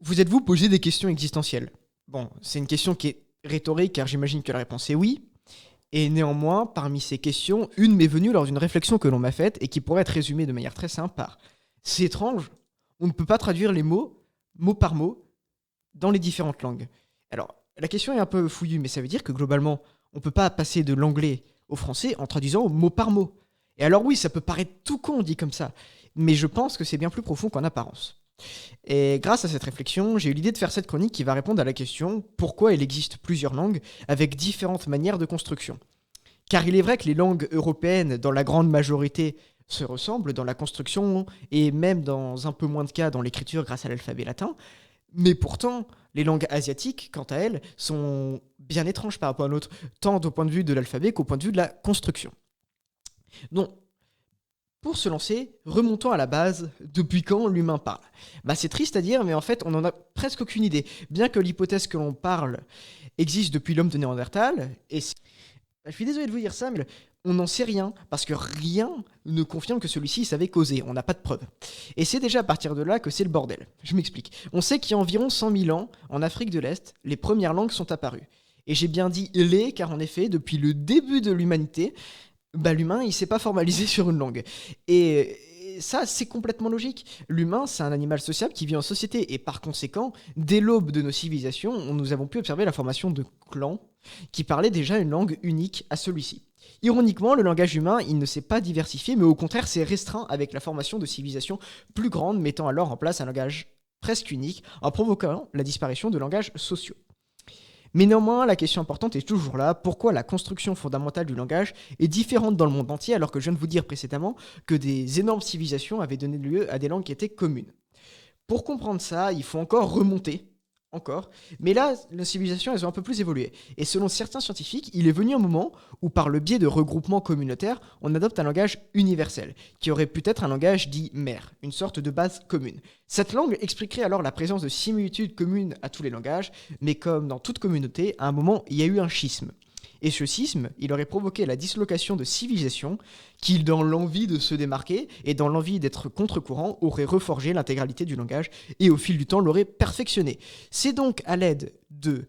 Vous êtes-vous posé des questions existentielles? Bon, c'est une question qui est rhétorique car j'imagine que la réponse est oui. Et néanmoins, parmi ces questions, une m'est venue lors d'une réflexion que l'on m'a faite et qui pourrait être résumée de manière très simple par: c'est étrange, on ne peut pas traduire les mots, mot par mot, dans les différentes langues. Alors, la question est un peu fouillue, mais ça veut dire que globalement, on ne peut pas passer de l'anglais au français en traduisant mot par mot. Et alors oui, ça peut paraître tout con dit comme ça, mais je pense que c'est bien plus profond qu'en apparence. Et grâce à cette réflexion, j'ai eu l'idée de faire cette chronique qui va répondre à la question pourquoi il existe plusieurs langues avec différentes manières de construction. Car il est vrai que les langues européennes, dans la grande majorité, se ressemblent dans la construction et même dans un peu moins de cas dans l'écriture grâce à l'alphabet latin, mais pourtant, les langues asiatiques, quant à elles, sont bien étranges par rapport à l'autre, tant au point de vue de l'alphabet qu'au point de vue de la construction. Donc, pour se lancer, remontons à la base, depuis quand l'humain parle? C'est triste à dire, mais en fait, on n'en a presque aucune idée. Bien que l'hypothèse que l'on parle existe depuis l'homme de Néandertal, je suis désolé de vous dire ça, mais on n'en sait rien, parce que rien ne confirme que celui-ci savait causer, on n'a pas de preuves. Et c'est déjà à partir de là que c'est le bordel. Je m'explique. On sait qu'il y a environ 100 000 ans, en Afrique de l'Est, les premières langues sont apparues. Et j'ai bien dit les, car en effet, depuis le début de l'humanité, l'humain, il s'est pas formalisé sur une langue. Et ça, c'est complètement logique. L'humain, c'est un animal sociable qui vit en société. Et par conséquent, dès l'aube de nos civilisations, nous avons pu observer la formation de clans qui parlaient déjà une langue unique à celui-ci. Ironiquement, le langage humain, il ne s'est pas diversifié, mais au contraire s'est restreint avec la formation de civilisations plus grandes, mettant alors en place un langage presque unique, en provoquant la disparition de langages sociaux. Mais néanmoins, la question importante est toujours là, pourquoi la construction fondamentale du langage est différente dans le monde entier alors que je viens de vous dire précédemment que des énormes civilisations avaient donné lieu à des langues qui étaient communes. Pour comprendre ça, il faut encore remonter, mais là, les civilisations, elles ont un peu plus évolué. Et selon certains scientifiques, il est venu un moment où, par le biais de regroupements communautaires, on adopte un langage universel, qui aurait pu être un langage dit mère, une sorte de base commune. Cette langue expliquerait alors la présence de similitudes communes à tous les langages, mais comme dans toute communauté, à un moment, il y a eu un schisme. Et ce schisme, il aurait provoqué la dislocation de civilisations qui, dans l'envie de se démarquer et dans l'envie d'être contre-courant, auraient reforgé l'intégralité du langage et au fil du temps l'auraient perfectionné. C'est donc à l'aide de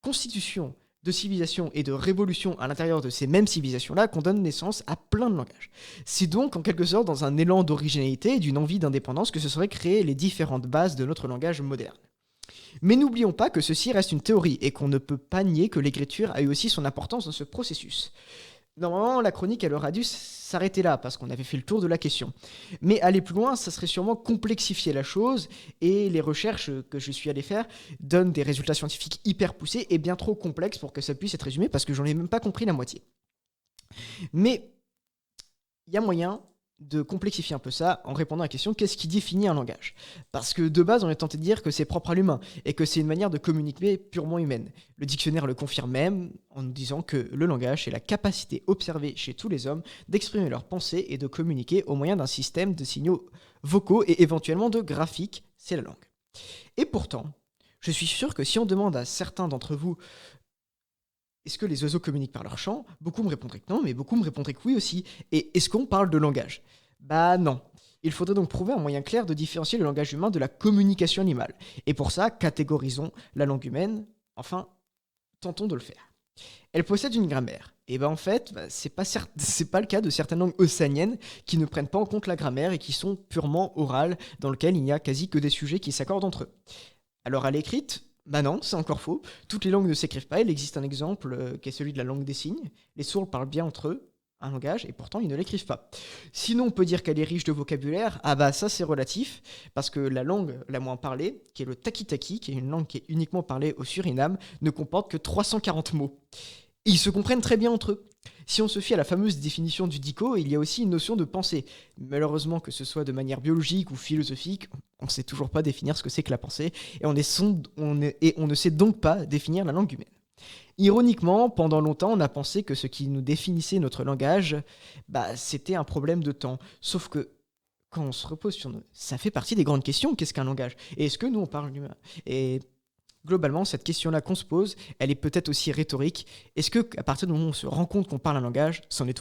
constitutions de civilisations et de révolutions à l'intérieur de ces mêmes civilisations-là qu'on donne naissance à plein de langages. C'est donc en quelque sorte dans un élan d'originalité et d'une envie d'indépendance que se seraient créées les différentes bases de notre langage moderne. Mais n'oublions pas que ceci reste une théorie et qu'on ne peut pas nier que l'écriture a eu aussi son importance dans ce processus. Normalement, la chronique, elle aurait dû s'arrêter là, parce qu'on avait fait le tour de la question. Mais aller plus loin, ça serait sûrement complexifier la chose, et les recherches que je suis allé faire donnent des résultats scientifiques hyper poussés et bien trop complexes pour que ça puisse être résumé, parce que j'en ai même pas compris la moitié. Mais il y a moyen de complexifier un peu ça en répondant à la question qu'est-ce qui définit un langage? Parce que de base, on est tenté de dire que c'est propre à l'humain et que c'est une manière de communiquer purement humaine. Le dictionnaire le confirme même en nous disant que le langage est la capacité observée chez tous les hommes d'exprimer leurs pensées et de communiquer au moyen d'un système de signaux vocaux et éventuellement de graphiques, c'est la langue. Et pourtant, je suis sûr que si on demande à certains d'entre vous est-ce que les oiseaux communiquent par leur chant? Beaucoup me répondraient que non, mais beaucoup me répondraient que oui aussi. Et est-ce qu'on parle de langage? Non. Il faudrait donc trouver un moyen clair de différencier le langage humain de la communication animale. Et pour ça, catégorisons la langue humaine, enfin, tentons de le faire. Elle possède une grammaire. Et en fait, c'est pas le cas de certaines langues océaniennes qui ne prennent pas en compte la grammaire et qui sont purement orales, dans lesquelles il n'y a quasi que des sujets qui s'accordent entre eux. Alors à l'écrite, non, c'est encore faux. Toutes les langues ne s'écrivent pas. Il existe un exemple qui est celui de la langue des signes. Les sourds parlent bien entre eux un langage et pourtant ils ne l'écrivent pas. Sinon, on peut dire qu'elle est riche de vocabulaire. Ça c'est relatif parce que la langue la moins parlée, qui est le taki-taki, qui est une langue qui est uniquement parlée au Suriname, ne comporte que 340 mots. Et ils se comprennent très bien entre eux. Si on se fie à la fameuse définition du dico, il y a aussi une notion de pensée. Malheureusement, que ce soit de manière biologique ou philosophique, on ne sait toujours pas définir ce que c'est que la pensée, et on ne sait donc pas définir la langue humaine. Ironiquement, pendant longtemps, on a pensé que ce qui nous définissait notre langage, c'était un problème de temps. Sauf que, quand on se repose sur nous, ça fait partie des grandes questions, qu'est-ce qu'un langage? Et est-ce que nous, on parle d'humain? Et globalement, cette question-là qu'on se pose, elle est peut-être aussi rhétorique. Est-ce que, à partir du moment où on se rend compte qu'on parle un langage, c'en est tout